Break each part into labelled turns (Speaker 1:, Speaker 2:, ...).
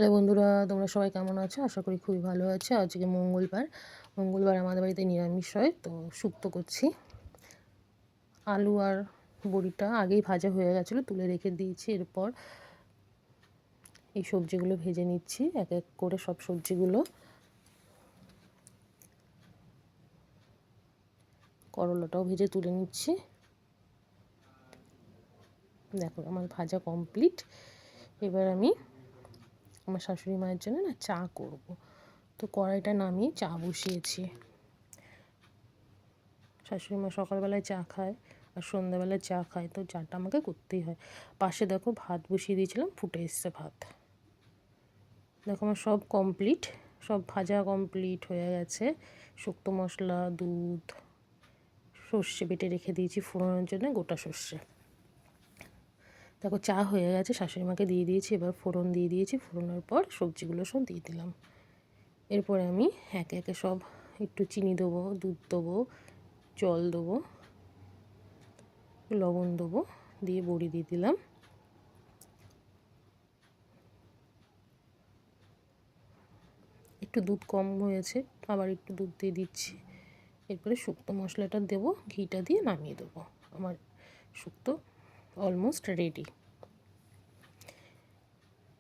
Speaker 1: Hello বন্ধুরা, তোমরা সবাই কেমন আছো? আশা করি খুবই ভালো আছো। আজকে মঙ্গলবার আমাদের বাড়িতে নিরামিষ হয়, তো শুক্তো করছি। আলু আর বড়িটা আগেই ভাজা হয়ে গেছিলো, তুলে রেখে দিয়েছি। এরপর এই সবজিগুলো ভেজে নিচ্ছি এক এক করে, সব সবজিগুলো। করলাটাও ভেজে তুলে নিচ্ছি। দেখো আমার ভাজা কমপ্লিট। এবার আমি আমার শাশুড়ি মায়ের জন্য চা করব। তো কড়াইটা নামিয়ে চা বসিয়েছি। শাশুড়ি মা সকালবেলায় চা খায় আর সন্ধ্যাবেলায় চা খায়, তো চাটা আমাকে করতেই হয়। পাশে দেখো ভাত বসিয়ে দিয়েছিলাম, ফুটে এসছে ভাত। দেখো আমার সব কমপ্লিট, সব ভাজা কমপ্লিট হয়ে গেছে। শুক্তো মশলা, দুধ, সর্ষে বেটে রেখে দিয়েছি ফোড়নের জন্য, গোটা সর্ষে। দেখো চা হয়ে গেছে, শাশুড়ি মাকে দিয়ে দিয়েছি। এবার ফোড়ন দিয়ে দিয়েছি, ফোড়নের পর সবজিগুলো সব দিয়ে দিলাম। এরপরে আমি একে একে সব একটু চিনি দেবো, দুধ দেবো, জল দেবো, লবণ দেবো, দিয়ে বড়ি দিয়ে দিলাম। একটু দুধ কম হয়েছে, আবার একটু দুধ দিয়ে দিচ্ছি। এরপরে শুক্তো মশলাটা দেবো, ঘিটা দিয়ে নামিয়ে দেবো। আমার শুক্তো অলমোস্ট রেডি।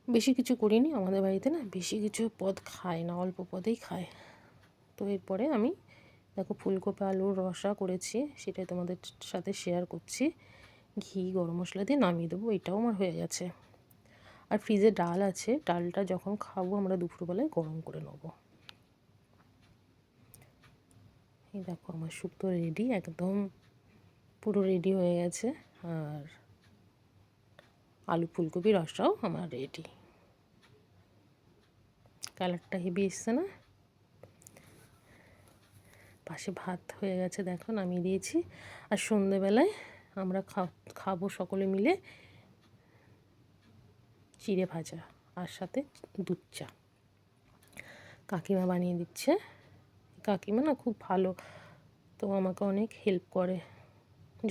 Speaker 1: বেশি কিছু করিনি, আমাদের বাড়িতে বেশি কিছু পদ খায় না, অল্প পদেই খায়। তো এরপরে আমি দেখো ফুলকপি আলুর রসা করেছি, সেটাই তোমাদের সাথে শেয়ার করছি। ঘি গরম মশলা দিয়ে নামিয়ে দেবো, এটাও আমার হয়ে গেছে। আর ফ্রিজে ডাল আছে, ডালটা যখন খাবো আমরা দুপুরবেলায় গরম করে নেবো। এই দেখো আমার শুক্তো রেডি, একদম পুরো রেডি হয়ে গেছে। আর আলু ফুলকপি রসাও আমার রেডি। কালারটা হেভি এসছে না? পাশে ভাত হয়ে গেছে, দেখো নামিয়ে দিয়েছি। আর সন্ধেবেলায় আমরা খাবো সকলে মিলে চিড়ে ভাজা আর সাথে দুধ চা। কাকিমা বানিয়ে দিচ্ছে। কাকিমা খুব ভালো, তো আমাকে অনেক হেল্প করে।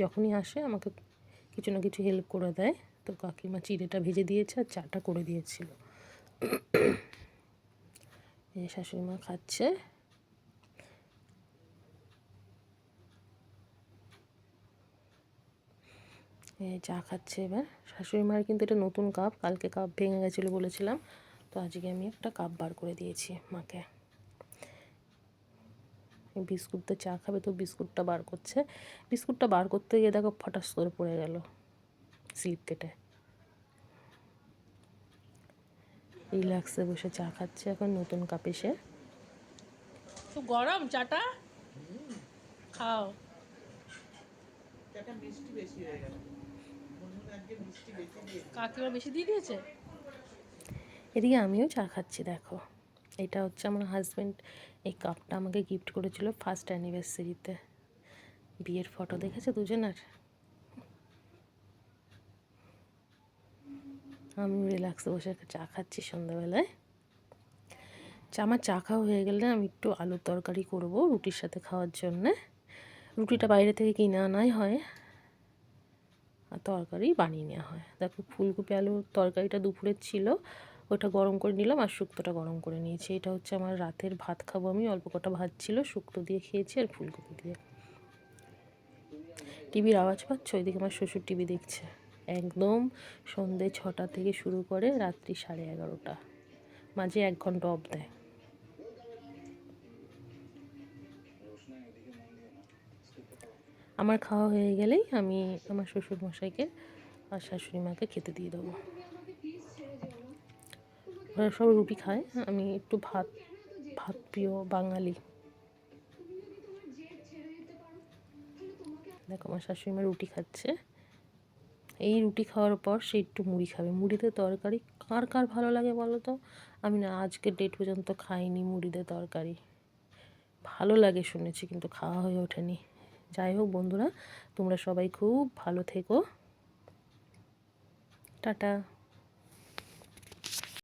Speaker 1: যখনই আসে আমাকে কিছু না কিছু হেল্প করে দেয়। তো কাকিমা চিড়েটা ভেজে দিয়েছে আর চাটা করে দিয়েছিল। এই শাশুড়ি মা খাচ্ছে। চা খাচ্ছে এবার শাশুড়ি মার। কিন্তু এটা নতুন কাপ, কালকে কাপ ভেঙে গেছিলো বলেছিলাম, তো আজকে আমি একটা কাপ বার করে দিয়েছি মাকে। বিস্কুট তো চা খাবে, তো বিস্কুটটা বার করছে। বিস্কুটটা বার করতে গিয়ে দেখো ফটাস করে পড়ে গেল, স্লিপ কেটে। রিল্যাক্সে বসে চা খাচ্ছে এখন নতুন কাপে সে।
Speaker 2: খুব গরম চাটা, খাও। কাকিমা বেশি দিয়ে দিয়েছে।
Speaker 1: এদিকে আমিও চা খাচ্ছি। দেখো এটা হচ্ছে আমার হাজব্যান্ড, এই কাপটা আমাকে গিফট করেছিল ফার্স্ট অ্যানিভার্সারিতে। বিয়ের ফটো দেখেছে দুজনের। আমি রিল্যাক্সে বসে চা খাচ্ছি সন্ধ্যাবেলায়। আমার চা খাওয়া হয়ে গেলে আমি একটু আলুর তরকারি করব রুটির সাথে খাওয়ার জন্যে। রুটিটা বাইরে থেকে কিনে আনাই হয় আর তরকারি বানিয়ে নেওয়া হয়। দেখো ফুলকপি আলুর তরকারিটা দুপুরের ছিল, ওটা গরম করে নিলাম আর শুক্তোটা গরম করে নিয়েছি। এটা হচ্ছে আমার রাতের ভাত খাবো আমি। অল্প কটা ভাত ছিল, শুক্তো দিয়ে খেয়েছি আর ফুলকপি দিয়ে। টিভির আওয়াজ পাচ্ছ? ওইদিকে আমার শ্বশুর টিভি দেখছে। একদম সন্ধ্যে 6টা থেকে শুরু করে রাত্রি 11:30, মাঝে 1 ঘন্টা অফ দেয়। আমার খাওয়া হয়ে গেলেই আমি আমার শ্বশুর মশাইকে আর শাশুড়ি মাকে খেতে দিয়ে দেবো। ওরা সব রুটি খায়, আমি একটু ভাত ভাত প্রিয় বাঙালি। দেখো আমার শাশুড়ি মা রুটি খাচ্ছে। এই রুটি খাওয়ার পর সে একটু মুড়ি খাবে। মুড়িতে তরকারি কার কার ভালো লাগে বলো তো? আমি আজকের ডেট পর্যন্ত খাইনি মুড়িতে তরকারি। ভালো লাগে শুনেছি, কিন্তু খাওয়া হয়ে ওঠেনি। যাই হোক বন্ধুরা, তোমরা সবাই খুব ভালো থেকো। টাটা।